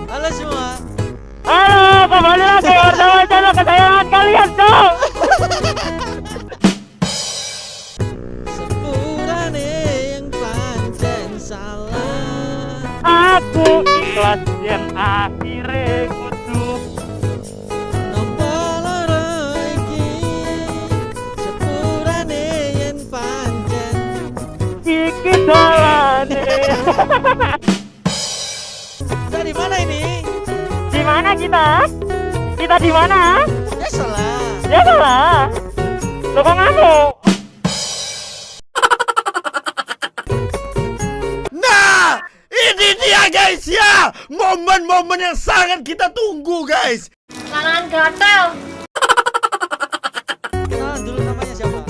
Halo semua. Halo, kembali lagi bersama channel kesayangan kalian, Cok. Sepurane yang pancen salah. Aku ikhlas yang akhirnya kudu. Nampa lara iki. Sepurane yang pancen. Iki dolane. Kita di mana ini? Di mana kita? Kita di mana? Ya salah. Ya salah. Lo kok ngamuk? Nah, ini dia guys ya, momen-momen yang sangat kita tunggu guys. Larangan gatel. Kenalan dulu namanya siapa?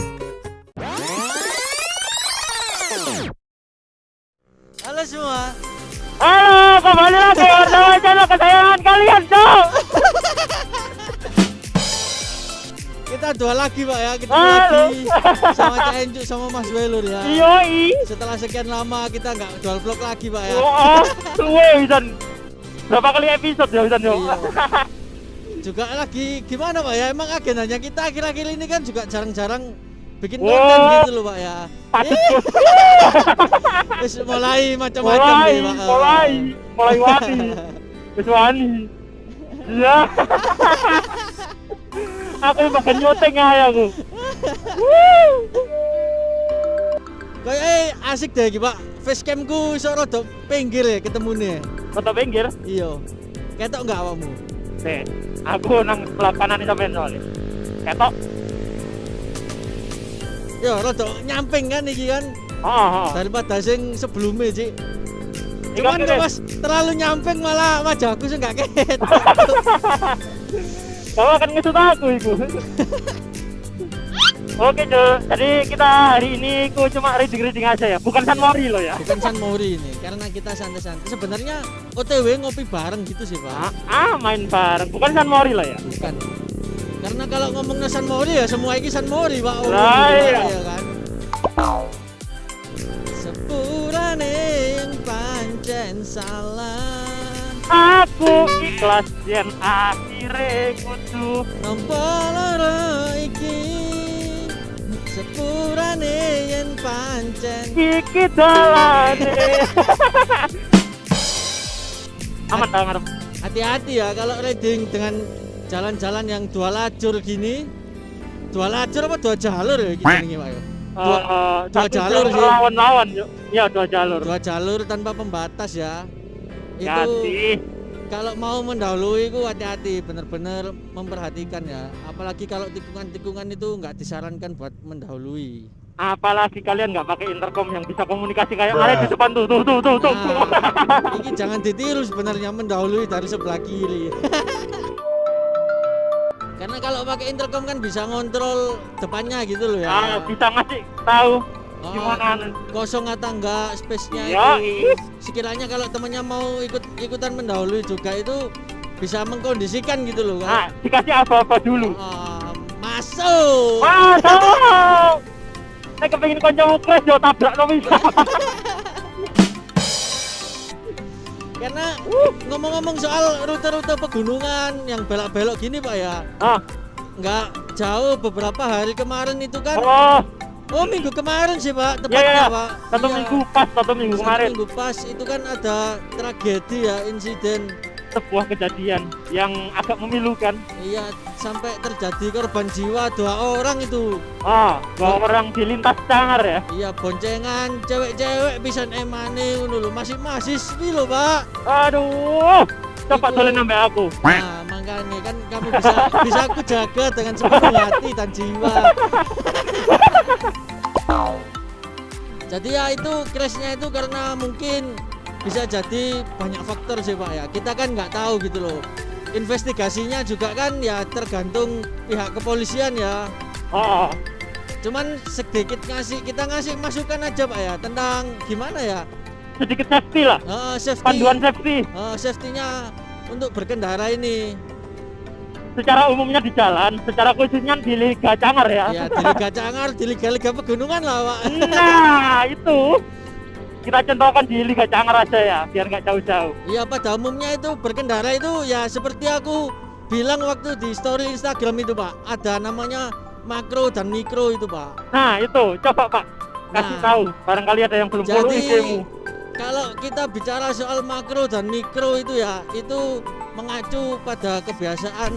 Halo semua. Halo, kembali lagi bersama channel kesayangan kalian, Cok. Kita dua lagi Pak ya, kita Halo. lagi sama Cak Enjuk sama Mas Welur ya. Yoi. Setelah sekian lama kita nggak dual vlog lagi Pak ya. Oh, suwe bisa. Berapa kali episode ya bisa, Cok? Iya. Juga lagi gimana Pak ya, emang agendanya kita akhir-akhir ini kan juga jarang-jarang bikin konten Wah. gitu loh Pak ya. Patut. Terus mulai macam-macam nih Pak. mulai wani. Wis wani. Iya. Aku makan nyoteng aja aku. Kayak asik deh iki Pak. Facecamku iso rada pinggir ya ketemune. Foto pinggir. Iya. Ketok enggak awakmu? Nih, aku nang sebelah kanan sampean soalnya. Ketok. Ya rada nyamping kan iki kan Oh. daripada sing sebelumnya sih. Iki Cuman kan, Mas terlalu nyamping malah wajahku sih enggak ketok. Kamu akan ngesut aku itu. Oke, Cok. Jadi kita hari ini cuma reading aja ya. Bukan San Mori loh ya. Bukan San Mori ini, karena kita santai-santai. Sebenarnya OTW ngopi bareng gitu sih Pak. Main bareng. Bukan San Mori loh ya. Bukan. Karena kalau ngomongnya San Mori ya semua iki San Mori Pak. Lah, iya. Ya kan. Sepurane yang pancen salah. Aku ikhlas yang akhirnya kudu. Nampa lara iki. Sepurane yang pancen. Iki dolane. Aman tak ngarep. Hati-hati ya kalau riding dengan jalan-jalan yang dua lajur gini. Dua lajur apa dua jalur ya gitu nih Pak ya? Dua jalur sih. Lawan-lawan, Cok. Ya, dua jalur. Dua jalur tanpa pembatas ya. Itu Hati. kalau mau mendahului itu hati-hati, bener-bener memperhatikan ya. Apalagi kalau tikungan-tikungan itu nggak disarankan buat mendahului. Apalagi kalian nggak pakai intercom yang bisa komunikasi kayak ada di depan tuh. Nah, ini jangan ditiru sebenarnya mendahului dari sebelah kiri. Karena kalau pakai intercom kan bisa ngontrol depannya gitu loh ya. Bisa ngasih tahu Oh, gimana. kosong atau enggak space-nya Ya, itu. Sekiranya kalau temannya mau ikutan mendahului juga itu bisa mengkondisikan gitu loh kan. Nah, dikasih apa-apa dulu. Masuk. Masuk. Saya kepengin kancamu crash yo tabrak no bisa. Karena ngomong-ngomong soal rute-rute pegunungan yang belok-belok gini Pak ya, nggak jauh beberapa hari kemarin itu kan. Oh minggu kemarin sih Pak, tepatnya Ya. Pak. Satu Iya. minggu pas, satu minggu Satu kemarin. minggu pas itu kan ada tragedi ya, insiden. Sebuah kejadian yang agak memilukan. Iya, sampai terjadi korban jiwa 2 orang itu. Dua orang di lintas cangar ya. Iya, boncengan cewek-cewek pisan emane ngono lho, masih mahasiswi lho, Pak. Aduh, coba Itu- dolen sampai aku. Nah, makanya kan kamu bisa aku jaga dengan sepenuh hati dan jiwa. Jadi ya itu crashnya itu karena mungkin bisa jadi banyak faktor sih Pak ya. Kita kan nggak tahu gitu loh. Investigasinya juga kan ya tergantung pihak kepolisian ya. Cuman sedikit kita ngasih masukan aja Pak ya tentang gimana ya Sedikit safety lah. safety, Panduan safety. safety-nya untuk berkendara ini. Secara umumnya di jalan, secara khususnya di Liga Cangar ya. Ya di Liga Cangar, di liga-liga pegunungan lah Pak. Nah, itu kita contohkan di Liga Cangar aja ya, biar nggak jauh-jauh. Ya pada umumnya itu berkendara itu ya seperti aku bilang waktu di story Instagram itu Pak, ada namanya makro dan mikro itu Pak. Nah itu, coba Pak, kasih Nah, tahu, barangkali ada yang belum follow jadi IG-mu. kalau kita bicara soal makro dan mikro itu ya, itu mengacu pada kebiasaan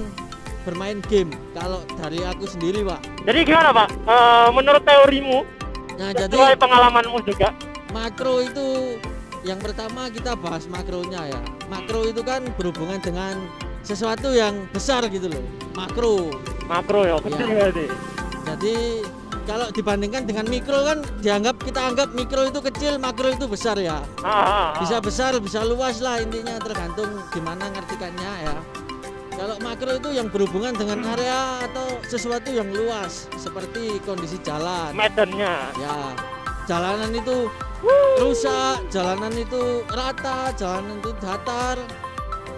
bermain game. Kalau dari aku sendiri Pak. Jadi gimana Pak, menurut teorimu, Nah sesuai jadi pengalamanmu juga? makro itu yang pertama kita bahas makronya ya. Makro itu kan berhubungan dengan sesuatu yang besar gitu loh. Makro. Makro ya, kecil Ya. berarti. Jadi kalau dibandingkan dengan mikro kan kita anggap mikro itu kecil, makro itu besar ya. Bisa besar, bisa luas lah, intinya tergantung gimana ngartikannya ya. Kalau makro itu yang berhubungan dengan area atau sesuatu yang luas seperti kondisi jalan. Medannya. Ya, jalanan itu rusak, jalanan itu rata, jalanan itu datar.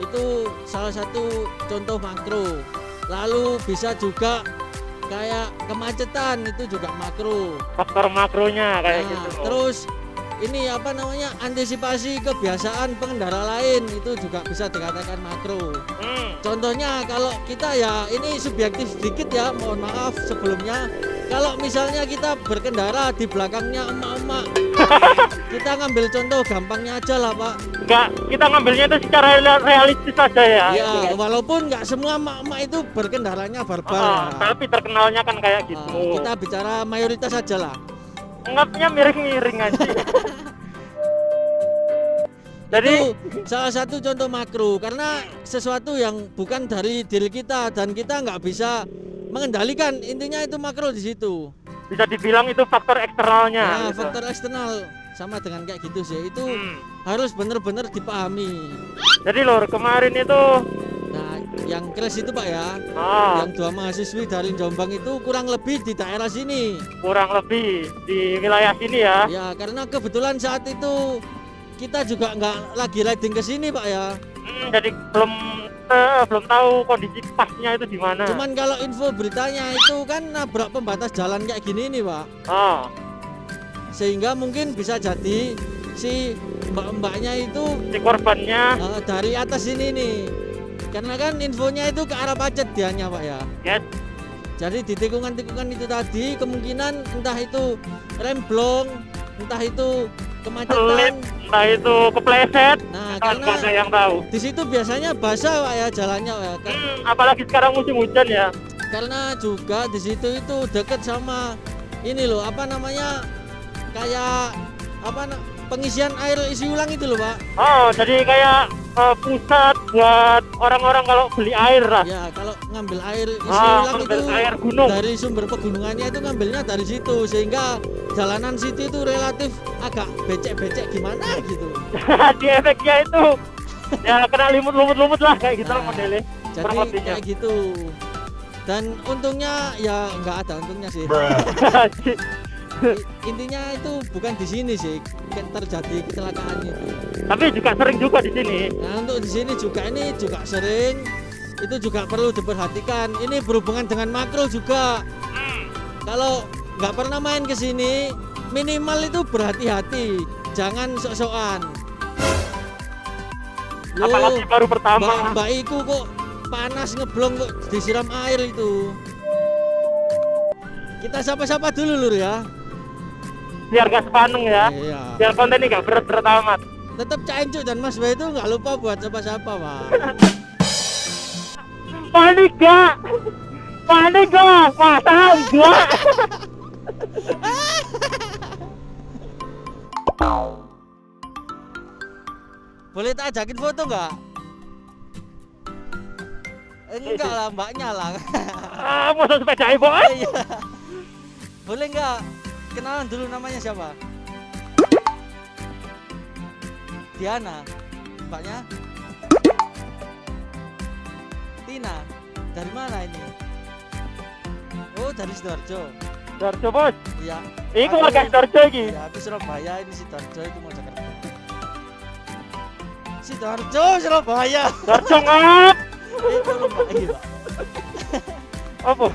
Itu salah satu contoh makro. Lalu bisa juga kayak kemacetan, itu juga makro. Faktor makronya kayak Nah, gitu. terus ini apa namanya, antisipasi kebiasaan pengendara lain itu juga bisa dikatakan makro. Contohnya kalau kita ya, ini subjektif sedikit ya, mohon maaf sebelumnya. Kalau misalnya kita berkendara di belakangnya emak-emak, kita ngambil contoh gampangnya aja lah Pak. Enggak, kita ngambilnya itu secara realistis saja ya. Ya, gitu kan. walaupun nggak semua emak-emak itu berkendaranya barbar. ya. Tapi terkenalnya kan kayak gitu. Kita bicara mayoritas saja lah. Anggapnya miring-miring aja. Jadi Itu salah satu contoh makro, karena sesuatu yang bukan dari diri kita dan kita nggak bisa mengendalikan, intinya itu makro di situ. bisa dibilang itu faktor eksternalnya. Nah, gitu. faktor eksternal sama dengan kayak gitu sih, itu Hmm. harus benar-benar dipahami. Jadi Lur, kemarin itu Nah, yang crash itu Pak ya, ah, yang 2 mahasiswi dari Jombang itu kurang lebih di daerah sini. kurang lebih di wilayah sini ya. Ya, karena kebetulan saat itu kita juga nggak lagi riding ke sini Pak ya. Jadi belum tahu kondisi pasnya itu di mana. Cuman kalau info beritanya itu kan nabrak pembatas jalan kayak gini nih Pak. Ah, Sehingga mungkin bisa jadi si mbak-mbaknya itu si korbannya dari atas ini nih. Karena kan infonya itu ke arah Pacet dianya Pak ya. ya Jadi di tikungan-tikungan itu tadi kemungkinan entah itu remblong, entah itu selip, kemacetan. entah itu kepleset, Nah, kan nggak ada karena yang tahu. di situ biasanya basah Pak ya jalannya Pak ya. Apalagi sekarang musim hujan ya. Karena juga di situ itu dekat sama ini loh, apa namanya, kayak pengisian air isi ulang itu loh Pak. Oh, jadi kayak pusat buat orang-orang kalau beli air lah. Ya, kalau ngambil air isi ulang ngambil itu air gunung. dari sumber pegunungannya itu ngambilnya dari situ, sehingga jalanan situ itu relatif agak becek-becek gimana gitu. Di efeknya itu ya kena lumut-lumut lah kayak gitu lah Nah, modelnya. Jadi Perhatinya. kayak gitu. Dan untungnya ya nggak ada untungnya sih. Intinya itu bukan di sini sih terjadi kecelakaan itu. Tapi juga sering juga di sini. Nah, untuk di sini juga ini juga sering, itu juga perlu diperhatikan. Ini berhubungan dengan makro juga. Kalau nggak pernah main ke sini, minimal itu berhati-hati, jangan sok-sokan. Loh, Apalagi baru pertama. Mbak Iku kok panas ngeblong kok disiram air itu. Kita sapa-sapa dulu Lur ya. Biar gak sepaneng ya. Iya. Biar konten ini gak berat-berat amat. Tetap Caincu dan Mas Bay itu nggak lupa buat sapa-sapa Pak. Panik gak? Panik gak? Masa enggak? Boleh tak ajakin foto nggak? Enggak lah, mbaknya lah. Masa sepeda ibu? Iya. Boleh nggak? Kenalan dulu, namanya siapa? Diana. Mbaknya? Tina. Dari mana ini? Oh, dari Sidoarjo. Sidoarjo bos. Iya. Iku warga Sidoarjo iki. Ya, aku Surabaya, ini Sidoarjo, itu mau Jakarta. Sidoarjo, Surabaya. Sidoarjo ngap. Itu Mbak Iya. Apa?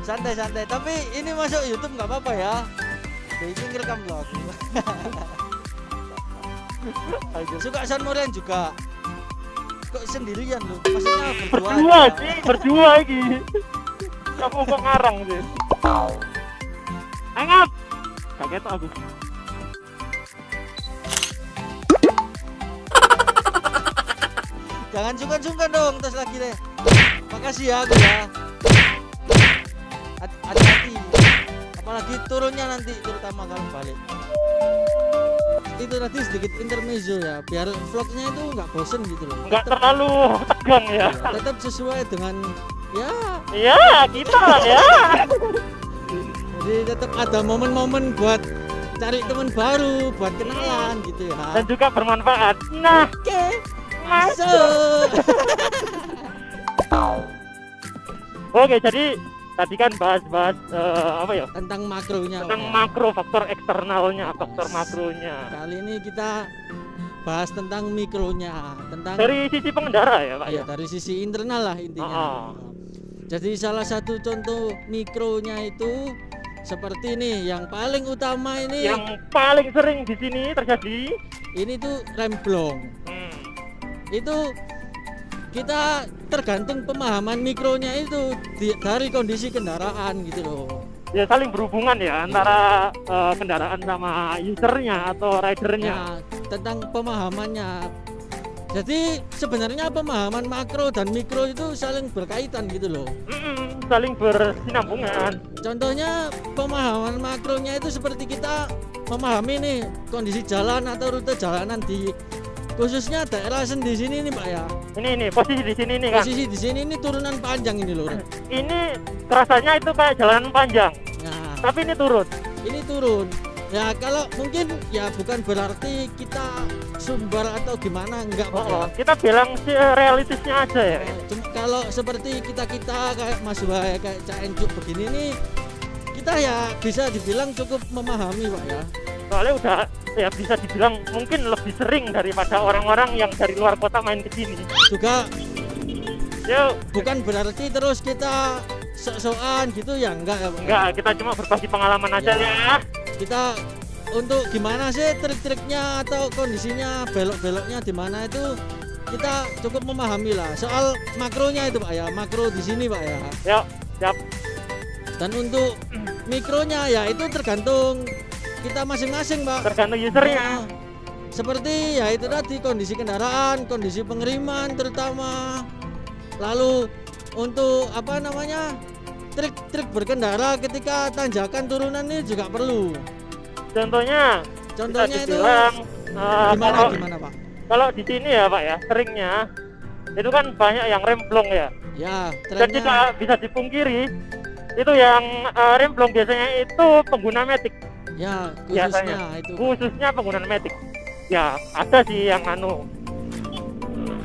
Santai-santai, tapi ini masuk YouTube nggak apa-apa ya. Waduh, ini ngerekam vlog. Suka San Morean juga. Kok sendirian lu? Maksudnya berdua Berdua aja. sih, berdua iki. Kamu kok ngarang sih? Angap. Kaget aku. Jangan sungkan-sungkan dong, terus lagi deh. Makasih ya aku ya. Hati-hati. Apalagi turunnya nanti, terutama kalau balik. Itu nanti sedikit intermezzo ya, biar vlognya itu nggak bosen gitu loh. Enggak terlalu tegang ya. Tetap sesuai dengan ya. Iya, kita ya. Jadi tetap ada momen-momen buat cari teman baru, buat kenalan gitu ya. Dan juga bermanfaat. Nah, Oke, masuk. oke, jadi tadi kan bahas-bahas apa ya? Tentang makronya. Tentang Pak. makro, faktor eksternalnya, faktor makronya. Kali ini kita bahas tentang mikronya, tentang Dari sisi pengendara ya, Pak ya ya. dari sisi internal lah intinya. Oh. Jadi salah satu contoh mikronya itu seperti ini, yang paling utama ini, Yang paling sering di sini terjadi ini tuh rem blong. Itu kita tergantung pemahaman mikronya itu dari kondisi kendaraan gitu loh. ya saling berhubungan ya antara kendaraan sama usernya atau ridernya. Ya, tentang pemahamannya. Jadi sebenarnya pemahaman makro dan mikro itu saling berkaitan gitu loh. Saling bersinambungan. Contohnya pemahaman makronya itu seperti kita memahami nih kondisi jalan atau rute jalanan di khususnya daerah di sini nih Pak ya. Ini posisi di sini nih kan. Posisi di sini ini turunan panjang ini loh. Ini rasanya itu kayak jalan panjang, Nah, tapi ini turun. ini turun. Ya kalau mungkin ya bukan berarti kita sumber atau gimana enggak Pak ya. Kita bilang sih realistisnya aja ya. Cuma kalau seperti kita kayak Mas Wahai kayak Cak Enjuk begini nih, kita ya bisa dibilang cukup memahami Pak ya. Soalnya udah ya bisa dibilang mungkin lebih sering daripada orang-orang yang dari luar kota main ke sini. Juga Ya bukan berarti terus kita sok-sokan gitu ya enggak ya Pak. enggak, kita cuma berbagi pengalaman aja Ya. ya. Kita untuk gimana sih trik-triknya atau kondisinya belok-beloknya di mana itu kita cukup memahami lah soal makronya itu Pak ya, makro di sini Pak ya. Yuk, siap. Dan untuk mikronya ya itu tergantung kita masing-masing Pak. Tergantung usernya. Nah, seperti ya itu tadi kondisi kendaraan, kondisi pengiriman terutama. Lalu untuk apa namanya trik-trik berkendara ketika tanjakan turunan ini juga perlu. Contohnya Contohnya bisa itu dibilang, gimana Pak? kalau di sini ya Pak ya, seringnya itu kan banyak yang remblong ya. Ya, Dan trennya tidak bisa dipungkiri itu yang remblong biasanya itu pengguna metik. ya Biasanya itu khususnya pengguna metik. Ya ada sih yang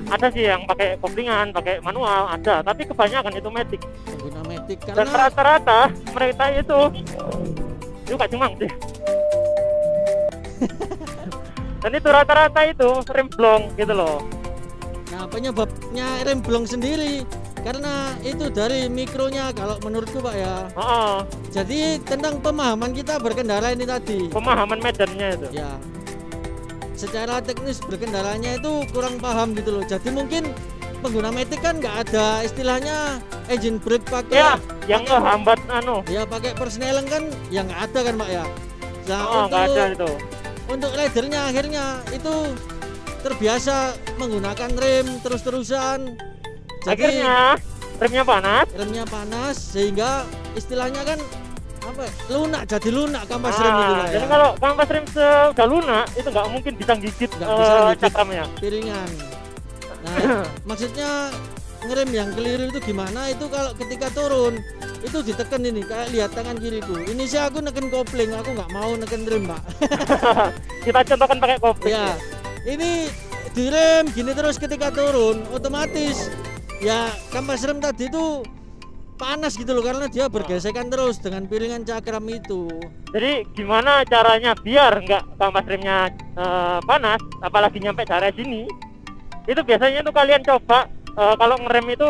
ada sih yang pakai koplingan, pakai manual, ada, tapi kebanyakan itu metik. pengguna metik Dan karena rata-rata mereka itu gak cuma sih. Dan itu rata-rata itu remblong gitu loh. nah penyebabnya rem blong sendiri karena itu dari mikronya kalau menurutku Pak ya. Jadi tentang pemahaman kita berkendara ini tadi. Pemahaman medannya itu. Ya. Secara teknis berkendaranya itu kurang paham gitu loh. Jadi mungkin pengguna metik kan nggak ada istilahnya engine brake pakai Ya, yang pakai- ngehambat ya pakai persneleng kan yang nggak ada kan Pak ya. Nah, nggak ada itu. untuk ridernya akhirnya itu terbiasa menggunakan rem terus-terusan. Jadi Akhirnya remnya panas. remnya panas sehingga istilahnya kan apa lunak, jadi lunak kampas rem itu Pak ya. Jadi kalau kampas rem sudah lunak itu nggak mungkin bisa gigit Nggak bisa gigit. cakramnya. Piringan. Nah, maksudnya ngerem yang keliru itu gimana? Itu kalau ketika turun itu ditekan ini kayak lihat tangan kiriku. Ini sih aku neken kopling, aku nggak mau neken rem Pak. Kita contohkan pakai kopling. Ya, ini direm gini terus ketika turun otomatis ya kampas rem tadi itu panas gitu loh karena dia bergesekan terus dengan piringan cakram itu. Jadi gimana caranya biar nggak kampas remnya panas, apalagi nyampe daerah sini? Itu biasanya tuh kalian coba kalau ngerem itu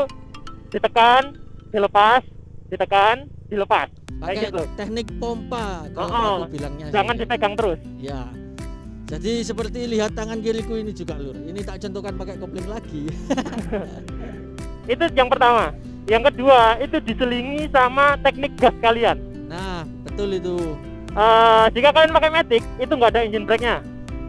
ditekan, dilepas, ditekan, dilepas. pakai gitu. teknik pompa kalau Oh, aku bilangnya. Jangan sih. dipegang terus. Ya. Jadi seperti lihat tangan kiriku ini juga lur. Ini tak contohkan pakai kopling lagi. Itu yang pertama. Yang kedua itu diselingi sama teknik gas kalian. Nah, betul itu. Jika kalian pakai Matic itu nggak ada engine brake-nya.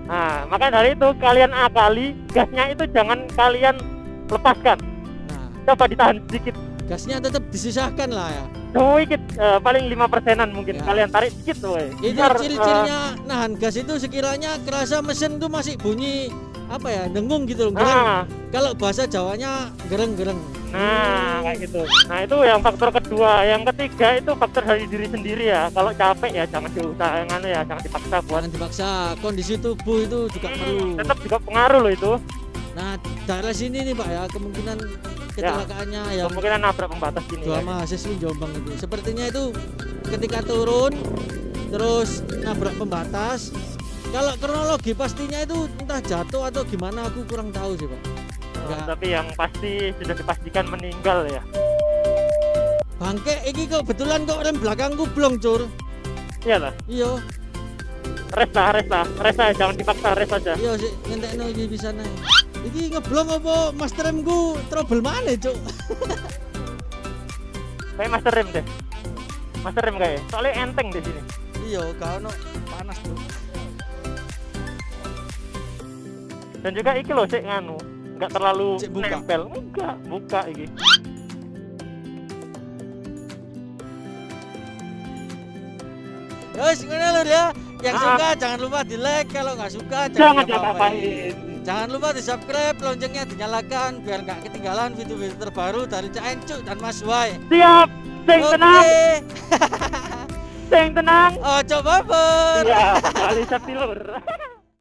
Nah, maka dari itu kalian akali gasnya itu jangan kalian lepaskan. Nah, Coba ditahan sedikit. gasnya tetap disisahkan lah ya. Dikit, paling 5%-an mungkin. Ya. Kalian tarik sedikit tuh. Itu ciri-cirinya nahan gas itu sekiranya kerasa mesin tuh masih bunyi apa ya, dengung gitu loh, gereng. Kalau bahasa Jawanya gereng-gereng. Nah, kayak gitu. Nah, itu yang faktor kedua. Yang ketiga itu faktor dari diri sendiri ya. Kalau capek ya jangan diusahakan ya, jangan dipaksa buat. Jangan dipaksa, kondisi tubuh itu juga perlu. Tetap juga pengaruh loh itu. Nah, daerah sini nih Pak ya, kemungkinan kecelakaannya yang Kemungkinan nabrak pembatas gini. dua Ya. mahasiswi Jombang itu. Sepertinya itu ketika turun terus nabrak pembatas. Kalau kronologi pastinya itu entah jatuh atau gimana aku kurang tahu sih Pak. Enggak. Tapi yang pasti sudah dipastikan meninggal ya. Bangke iki kok kebetulan kok rem belakangku blong cur. Iyalah, Iya, rest lah, jangan dipaksa, rest aja. iya sih ngentekno iki bisa nae. Iki ngeblong apa master remku trouble mana cuk? Kayak master rem deh. Master rem kayak. Soalnya enteng di sini. Iya, gak ono panas tuh. Dan juga iki loh sik nganu, nggak terlalu Sik buka. nempel. Enggak, buka iki. Guys, ngono lur ya. Yang suka jangan lupa di like, kalau nggak suka Jangan diapa-apain. Jangan lupa di subscribe, loncengnya dinyalakan biar nggak ketinggalan video-video terbaru dari Cak Encuk dan Mas Wai. Siap, sing tenang, Oke. sing tenang. Oh, coba baper. Iya, kali lur.